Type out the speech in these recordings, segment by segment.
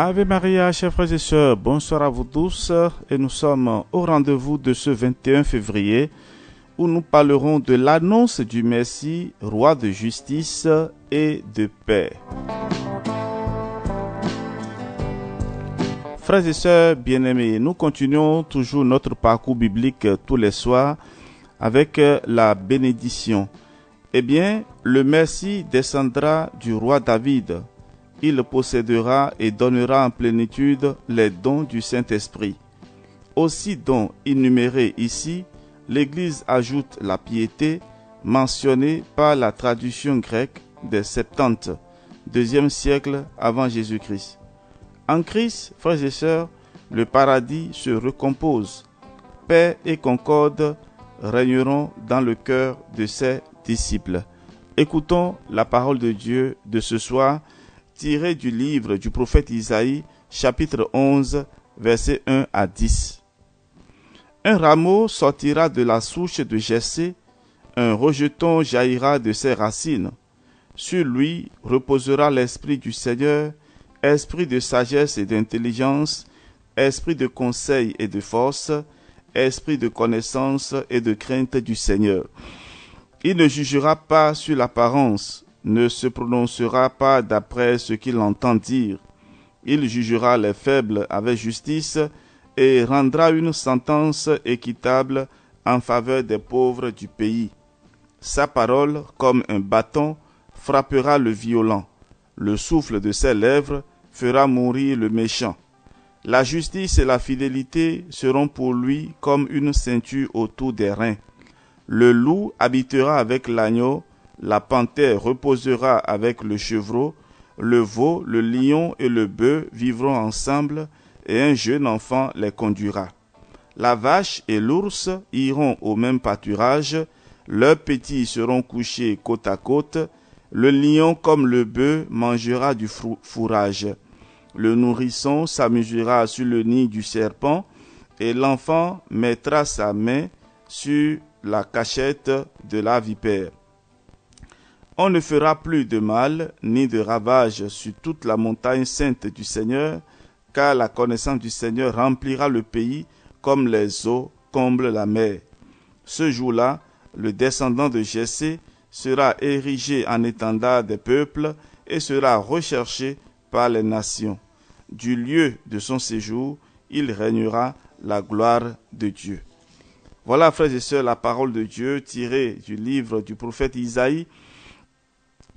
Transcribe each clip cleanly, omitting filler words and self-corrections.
Ave Maria, chers frères et sœurs, bonsoir à vous tous et nous sommes au rendez-vous de ce 21 février où nous parlerons de l'annonce du Messie, roi de justice et de paix. Frères et sœurs bien-aimés, nous continuons toujours notre parcours biblique tous les soirs avec la bénédiction. Eh bien, le Messie descendra du roi David. Il possédera et donnera en plénitude les dons du Saint-Esprit. Aussi dons énumérés ici, l'Église ajoute la piété mentionnée par la traduction grecque des 70, 2e siècle avant Jésus-Christ. En Christ, frères et sœurs, le paradis se recompose. Paix et concorde régneront dans le cœur de ses disciples. Écoutons la parole de Dieu de ce soir, tirée du livre du prophète Isaïe, chapitre 11, versets 1 à 10. Un rameau sortira de la souche de Jessé, un rejeton jaillira de ses racines. Sur lui reposera l'esprit du Seigneur, esprit de sagesse et d'intelligence, esprit de conseil et de force, esprit de connaissance et de crainte du Seigneur. Il ne jugera pas sur l'apparence, ne se prononcera pas d'après ce qu'il entend dire. Il jugera les faibles avec justice et rendra une sentence équitable en faveur des pauvres du pays. Sa parole, comme un bâton, frappera le violent. Le souffle de ses lèvres fera mourir le méchant. La justice et la fidélité seront pour lui comme une ceinture autour des reins. Le loup habitera avec l'agneau, la panthère reposera avec le chevreau, le veau, le lion et le bœuf vivront ensemble, et un jeune enfant les conduira. La vache et l'ours iront au même pâturage, leurs petits seront couchés côte à côte, le lion comme le bœuf mangera du fourrage. Le nourrisson s'amusera sur le nid du serpent, et l'enfant mettra sa main sur la cachette de la vipère. On ne fera plus de mal ni de ravage sur toute la montagne sainte du Seigneur, car la connaissance du Seigneur remplira le pays comme les eaux comblent la mer. Ce jour-là, le descendant de Jessé sera érigé en étendard des peuples et sera recherché par les nations. Du lieu de son séjour, il régnera la gloire de Dieu. Voilà, frères et sœurs, la parole de Dieu tirée du livre du prophète Isaïe,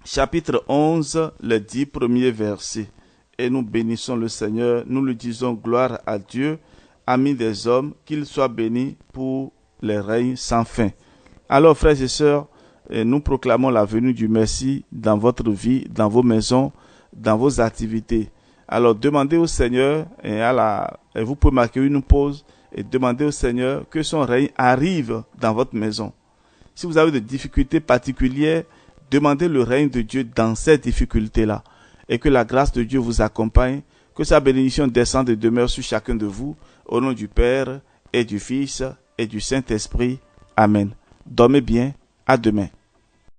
chapitre 11, les 10 premiers versets. Et nous bénissons le Seigneur, nous lui disons gloire à Dieu, ami des hommes, qu'il soit béni pour les règnes sans fin. Alors, frères et sœurs, nous proclamons la venue du Messie dans votre vie, dans vos maisons, dans vos activités. Alors, demandez au Seigneur, et vous pouvez marquer une pause, et demandez au Seigneur que son règne arrive dans votre maison. Si vous avez des difficultés particulières, demandez le règne de Dieu dans ces difficultés-là. Et que la grâce de Dieu vous accompagne, que sa bénédiction descende et demeure sur chacun de vous, au nom du Père et du Fils et du Saint-Esprit. Amen. Dormez bien, à demain.